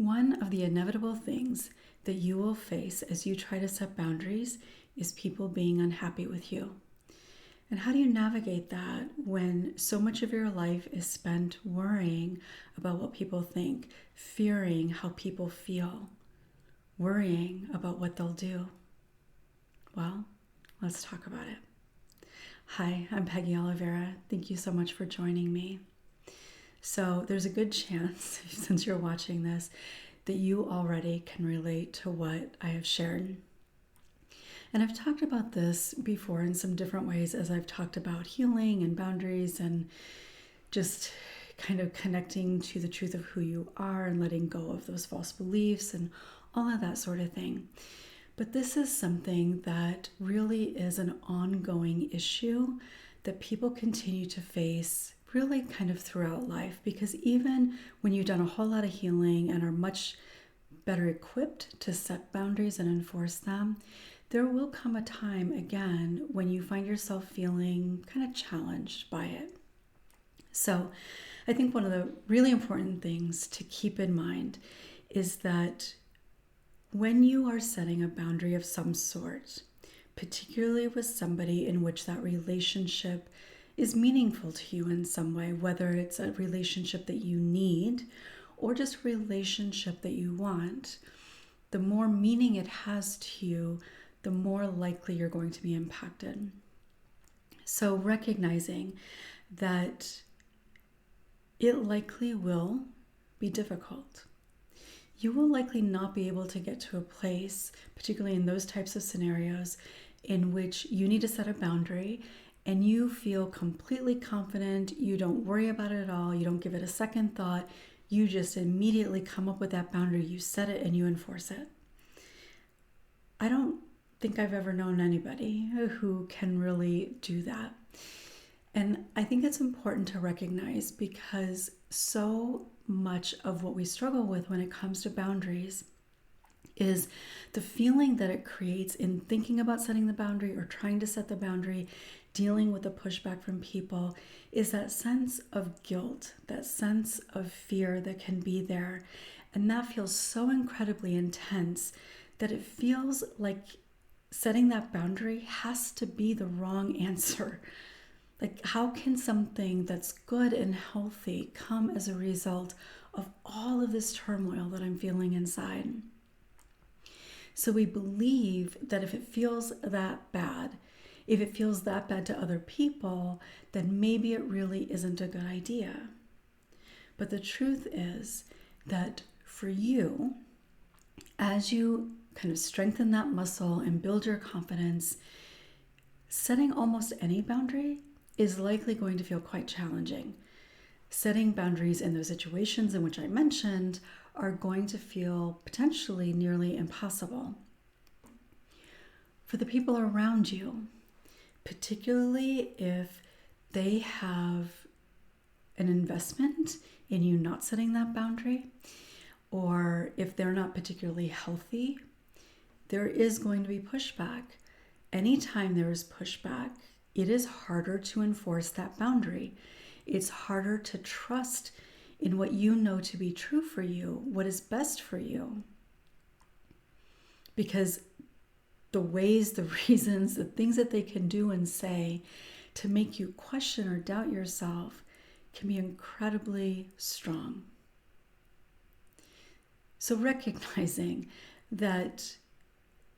One of the inevitable things that you will face as you try to set boundaries is people being unhappy with you. And how do you navigate that when so much of your life is spent worrying about what people think, fearing how people feel, worrying about what they'll do? Well, let's talk about it. Hi, I'm Peggy Oliveira. Thank you so much for joining me. So there's a good chance, since you're watching this, that you already can relate to what I have shared. And I've talked about this before in some different ways as I've talked about healing and boundaries and just kind of connecting to the truth of who you are and letting go of those false beliefs and all of that sort of thing. But this is something that really is an ongoing issue that people continue to face really kind of throughout life, because even when you've done a whole lot of healing and are much better equipped to set boundaries and enforce them, there will come a time again when you find yourself feeling kind of challenged by it. So I think one of the really important things to keep in mind is that when you are setting a boundary of some sort, particularly with somebody in which that relationship is meaningful to you in some way, whether it's a relationship that you need or just a relationship that you want, the more meaning it has to you, the more likely you're going to be impacted. So recognizing that it likely will be difficult. You will likely not be able to get to a place, particularly in those types of scenarios, in which you need to set a boundary and you feel completely confident, you don't worry about it at all, you don't give it a second thought, you just immediately come up with that boundary, you set it and you enforce it. I don't think I've ever known anybody who can really do that. And I think it's important to recognize, because so much of what we struggle with when it comes to boundaries is the feeling that it creates in thinking about setting the boundary or trying to set the boundary, dealing with the pushback from people, is that sense of guilt, that sense of fear that can be there. And that feels so incredibly intense that it feels like setting that boundary has to be the wrong answer. Like, how can something that's good and healthy come as a result of all of this turmoil that I'm feeling inside? So we believe that if it feels that bad, if it feels that bad to other people, then maybe it really isn't a good idea. But the truth is that for you, as you kind of strengthen that muscle and build your confidence, setting almost any boundary is likely going to feel quite challenging. Setting boundaries in those situations in which I mentioned are going to feel potentially nearly impossible. For the people around you, particularly if they have an investment in you not setting that boundary, or if they're not particularly healthy, there is going to be pushback. Anytime there is pushback, it is harder to enforce that boundary. It's harder to trust in what you know to be true for you, what is best for you. Because the ways, the reasons, the things that they can do and say to make you question or doubt yourself can be incredibly strong. So recognizing that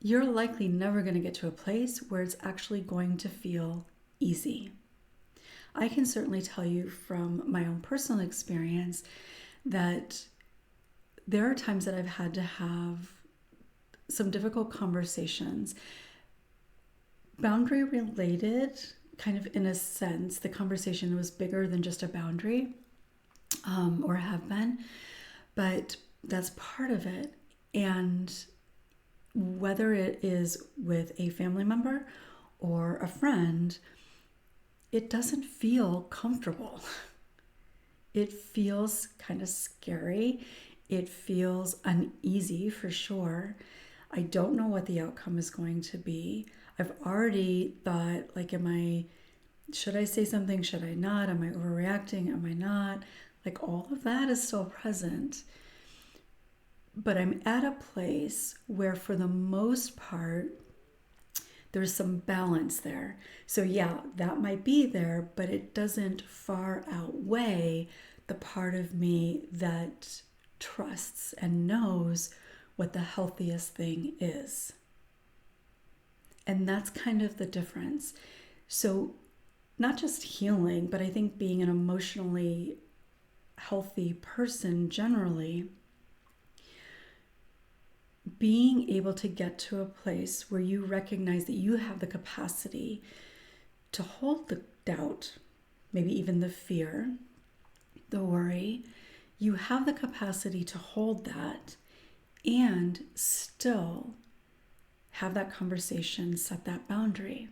you're likely never going to get to a place where it's actually going to feel easy. I can certainly tell you from my own personal experience that there are times that I've had to have some difficult conversations, boundary related, kind of in a sense. The conversation was bigger than just a boundary, or have been, but that's part of it. And whether it is with a family member or a friend, it doesn't feel comfortable. It feels kind of scary. It feels uneasy for sure. I don't know what the outcome is going to be. I've already thought, like, should I say something? Should I not? Am I overreacting? Am I not? Like, all of that is still present. But I'm at a place where, for the most part, there's some balance there. So yeah, that might be there, but it doesn't far outweigh the part of me that trusts and knows what the healthiest thing is. And that's kind of the difference. So not just healing, but I think being an emotionally healthy person generally, being able to get to a place where you recognize that you have the capacity to hold the doubt, maybe even the fear, the worry, you have the capacity to hold that and still have that conversation, set that boundary.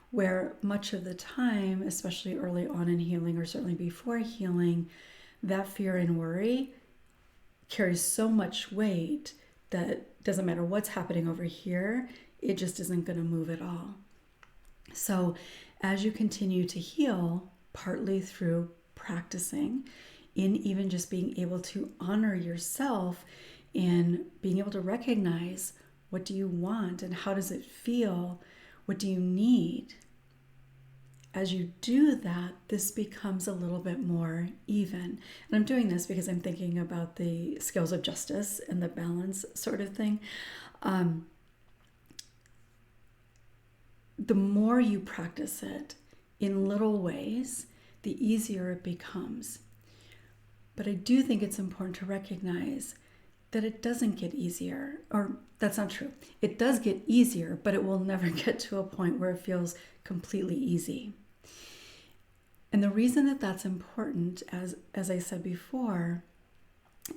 Where much of the time, especially early on in healing or certainly before healing, that fear and worry carries so much weight that doesn't matter what's happening over here, it just isn't going to move at all. So as you continue to heal, partly through practicing, in even just being able to honor yourself, in being able to recognize, what do you want and how does it feel? What do you need? As you do that, this becomes a little bit more even. And I'm doing this because I'm thinking about the scales of justice and the balance sort of thing. The more you practice it in little ways, the easier it becomes. But I do think it's important to recognize that it doesn't get easier, or that's not true. It does get easier, but it will never get to a point where it feels completely easy. And the reason that that's important, as I said before,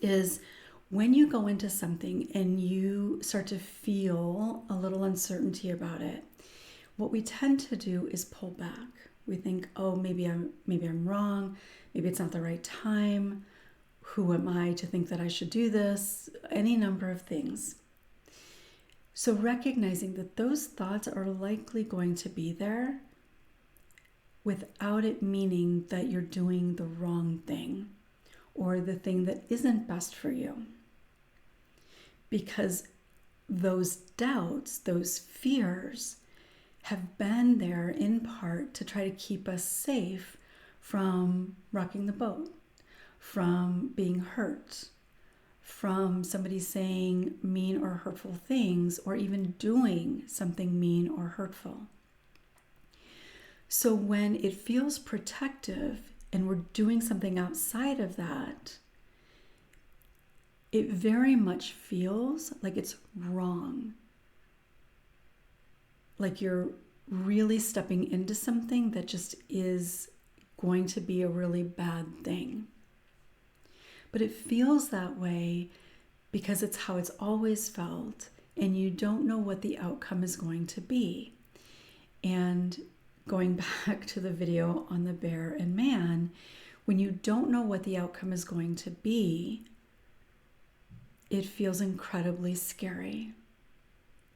is when you go into something and you start to feel a little uncertainty about it, what we tend to do is pull back. We think, oh, maybe I'm wrong, maybe it's not the right time. Who am I to think that I should do this? Any number of things. So recognizing that those thoughts are likely going to be there without it meaning that you're doing the wrong thing or the thing that isn't best for you. Because those doubts, those fears have been there in part to try to keep us safe from rocking the boat, from being hurt, from somebody saying mean or hurtful things, or even doing something mean or hurtful. So when it feels protective and we're doing something outside of that, it very much feels like it's wrong. Like you're really stepping into something that just is going to be a really bad thing. But it feels that way because it's how it's always felt, and you don't know what the outcome is going to be. And going back to the video on the bear and man, when you don't know what the outcome is going to be, it feels incredibly scary.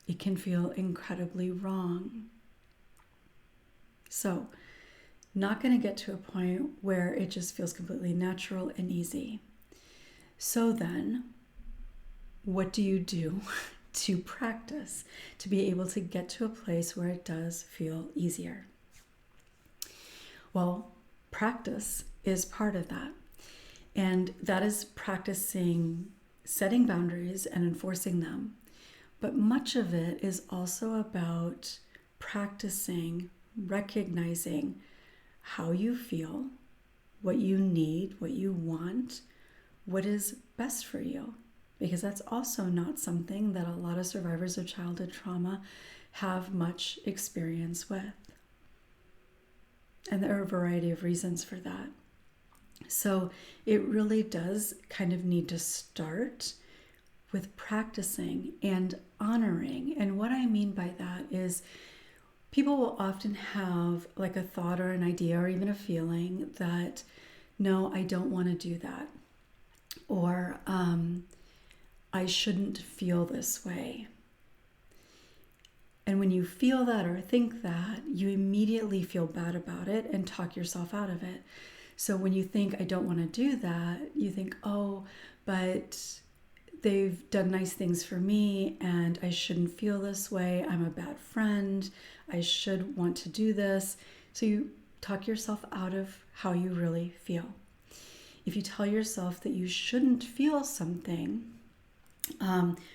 It can feel incredibly wrong. So, not going to get to a point where it just feels completely natural and easy. So then, what do you do to practice to be able to get to a place where it does feel easier? Well, practice is part of that. And that is practicing setting boundaries and enforcing them. But much of it is also about practicing, recognizing how you feel, what you need, what you want, what is best for you. Because that's also not something that a lot of survivors of childhood trauma have much experience with. And there are a variety of reasons for that. So it really does kind of need to start with practicing and honoring. And what I mean by that is people will often have like a thought or an idea or even a feeling that, no, I don't want to do that. Or I shouldn't feel this way. And when you feel that or think that, you immediately feel bad about it and talk yourself out of it. So when you think, I don't want to do that, you think, oh, but they've done nice things for me and I shouldn't feel this way. I'm a bad friend. I should want to do this. So you talk yourself out of how you really feel. If you tell yourself that you shouldn't feel something,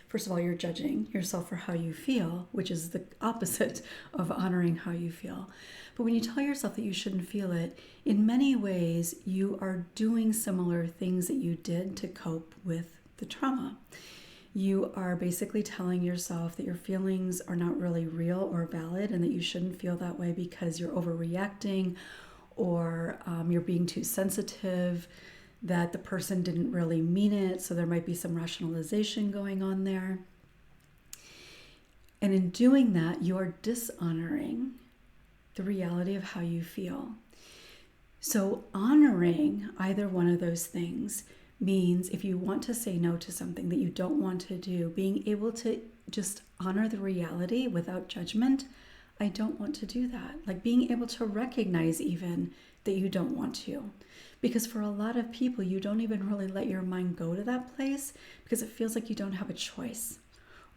first of all, you're judging yourself for how you feel, which is the opposite of honoring how you feel. But when you tell yourself that you shouldn't feel it, in many ways, you are doing similar things that you did to cope with the trauma. You are basically telling yourself that your feelings are not really real or valid and that you shouldn't feel that way because you're overreacting or you're being too sensitive, that the person didn't really mean it, so there might be some rationalization going on there. And in doing that, you are dishonoring the reality of how you feel. So honoring either one of those things means if you want to say no to something that you don't want to do, being able to just honor the reality without judgment. I don't want to do that. Like being able to recognize even that you don't want to. Because for a lot of people, you don't even really let your mind go to that place because it feels like you don't have a choice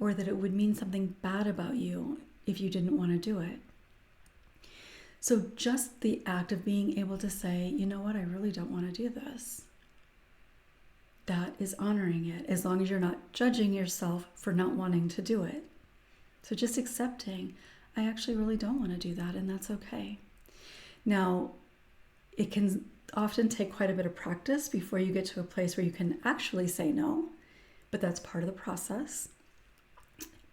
or that it would mean something bad about you if you didn't want to do it. So just the act of being able to say, you know what, I really don't want to do this. That is honoring it, as long as you're not judging yourself for not wanting to do it. So just accepting, I actually really don't want to do that, and that's okay. Now, it can often take quite a bit of practice before you get to a place where you can actually say no, but that's part of the process.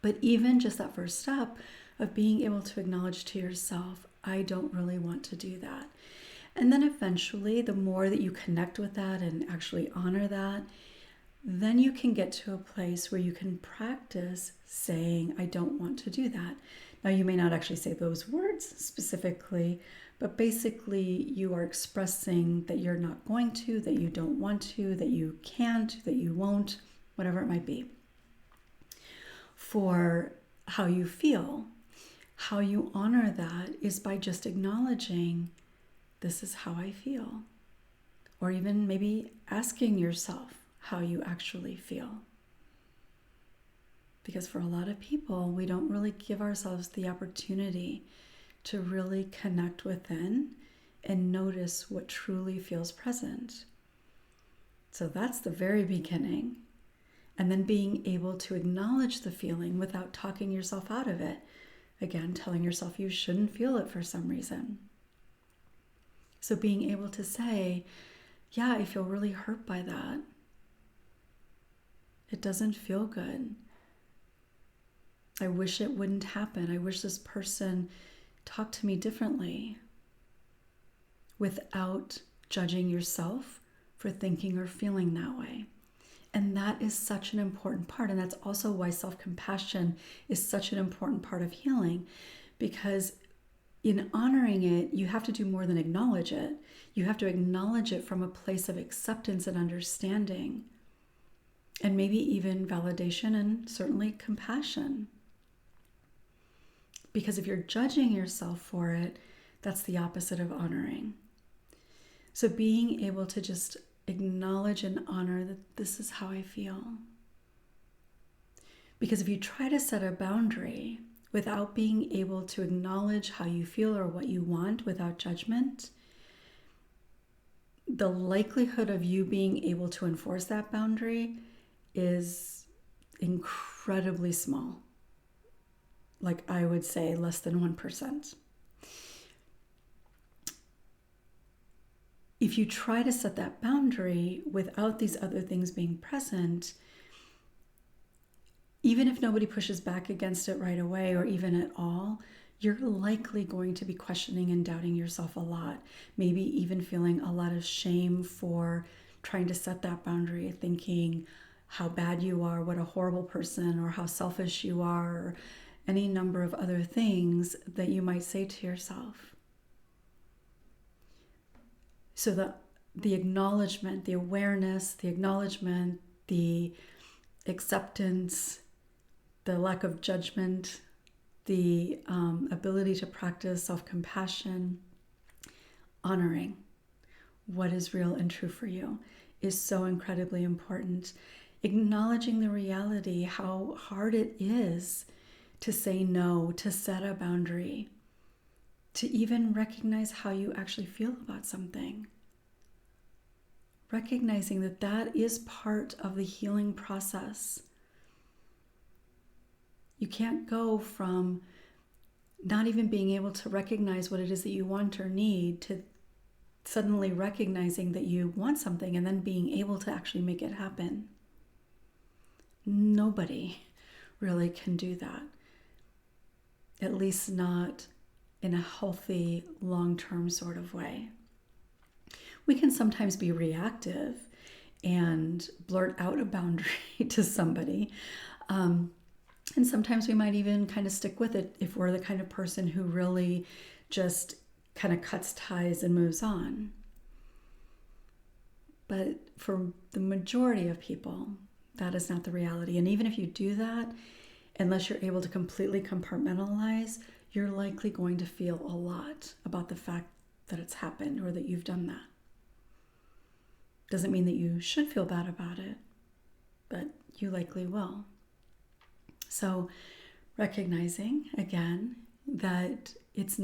But even just that first step of being able to acknowledge to yourself, I don't really want to do that. And then eventually, the more that you connect with that and actually honor that, then you can get to a place where you can practice saying, I don't want to do that. Now, you may not actually say those words specifically, but basically you are expressing that you're not going to, that you don't want to, that you can't, that you won't, whatever it might be. For how you feel, how you honor that is by just acknowledging, this is how I feel. Or even maybe asking yourself how you actually feel. Because for a lot of people, we don't really give ourselves the opportunity to really connect within and notice what truly feels present. So that's the very beginning. And then being able to acknowledge the feeling without talking yourself out of it. Again, telling yourself you shouldn't feel it for some reason. So being able to say, yeah, I feel really hurt by that. It doesn't feel good. I wish it wouldn't happen. I wish this person talked to me differently, without judging yourself for thinking or feeling that way. And that is such an important part. And that's also why self-compassion is such an important part of healing, because in honoring it, you have to do more than acknowledge it. You have to acknowledge it from a place of acceptance and understanding, and maybe even validation and certainly compassion. Because if you're judging yourself for it, that's the opposite of honoring. So being able to just acknowledge and honor that this is how I feel. Because if you try to set a boundary without being able to acknowledge how you feel or what you want without judgment, the likelihood of you being able to enforce that boundary is incredibly small. Like I would say less than 1%. If you try to set that boundary without these other things being present, even if nobody pushes back against it right away or even at all, you're likely going to be questioning and doubting yourself a lot. Maybe even feeling a lot of shame for trying to set that boundary, thinking how bad you are, what a horrible person, or how selfish you are, or any number of other things that you might say to yourself. So the acknowledgement, the awareness, the acknowledgement, the acceptance, the lack of judgment, the ability to practice self-compassion, honoring what is real and true for you is so incredibly important. acknowledging the reality, how hard it is to say no, to set a boundary, to even recognize how you actually feel about something. Recognizing that that is part of the healing process. You can't go from not even being able to recognize what it is that you want or need to suddenly recognizing that you want something and then being able to actually make it happen. Nobody really can do that. At least not in a healthy, long-term sort of way. We can sometimes be reactive and blurt out a boundary to somebody. And sometimes we might even kind of stick with it if we're the kind of person who really just kind of cuts ties and moves on. But for the majority of people, that is not the reality. And even if you do that, unless you're able to completely compartmentalize, you're likely going to feel a lot about the fact that it's happened or that you've done that. Doesn't mean that you should feel bad about it, but you likely will. So recognizing again that you're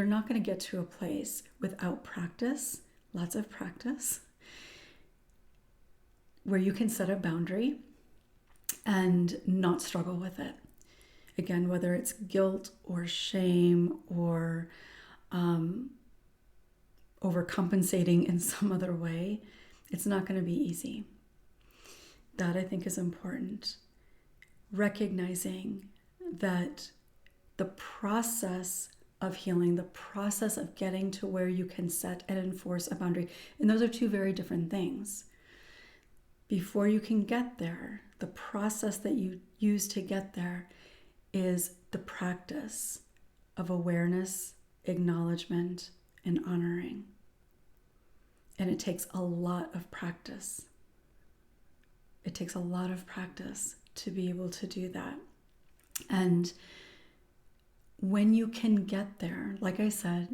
not going to get to a place without practice, lots of practice, where you can set a boundary and not struggle with it. Again, whether it's guilt or shame or overcompensating in some other way, it's not going to be easy. That I think is important. Recognizing that the process of healing, the process of getting to where you can set and enforce a boundary, and those are two very different things. Before you can get there, the process that you use to get there is the practice of awareness, acknowledgement, and honoring. And it takes a lot of practice. It takes a lot of practice to be able to do that. And when you can get there, like I said,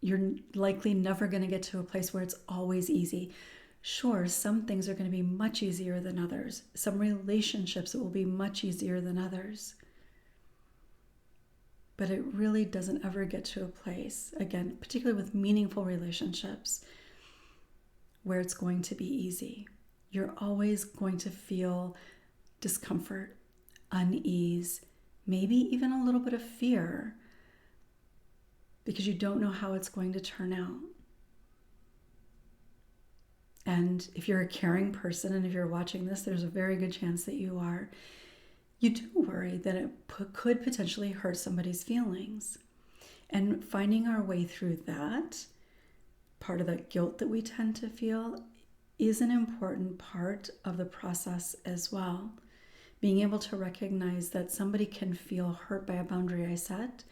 you're likely never going to get to a place where it's always easy. Sure, some things are going to be much easier than others. Some relationships will be much easier than others. But it really doesn't ever get to a place, again, particularly with meaningful relationships, where it's going to be easy. You're always going to feel discomfort, unease, maybe even a little bit of fear, because you don't know how it's going to turn out. And if you're a caring person, and if you're watching this, there's a very good chance that you are, you do worry that it could potentially hurt somebody's feelings. And finding our way through that, part of that guilt that we tend to feel, is an important part of the process as well. Being able to recognize that somebody can feel hurt by a boundary I set,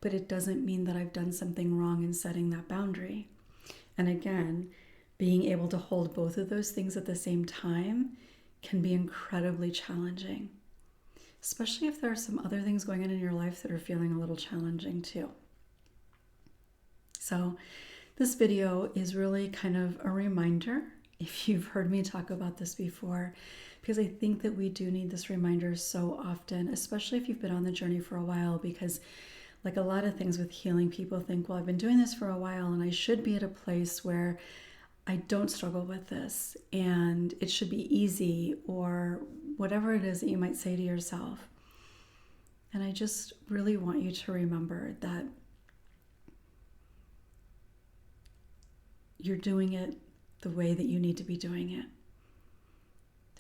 but it doesn't mean that I've done something wrong in setting that boundary. And again, being able to hold both of those things at the same time can be incredibly challenging, especially if there are some other things going on in your life that are feeling a little challenging too. So this video is really kind of a reminder, if you've heard me talk about this before, because I think that we do need this reminder so often, especially if you've been on the journey for a while, because like a lot of things with healing, people think, well, I've been doing this for a while and I should be at a place where I don't struggle with this and it should be easy, or whatever it is that you might say to yourself. And I just really want you to remember that you're doing it the way that you need to be doing it.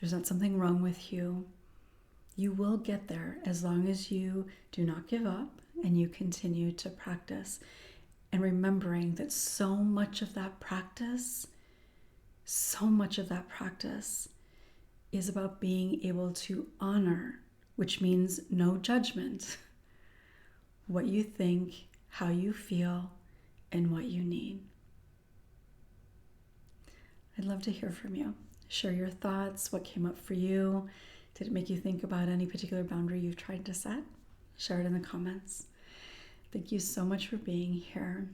There's not something wrong with you. You will get there as long as you do not give up and you continue to practice. And remembering that so much of that practice is about being able to honor, which means no judgment, what you think, how you feel, and what you need. I'd love to hear from you. Share your thoughts, what came up for you. Did it make you think about any particular boundary you've tried to set? Share it in the comments. Thank you so much for being here.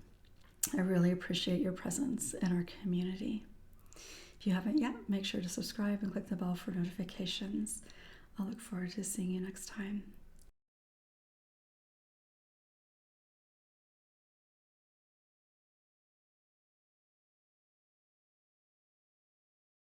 I really appreciate your presence in our community. If you haven't yet, make sure to subscribe and click the bell for notifications. I'll look forward to seeing you next time.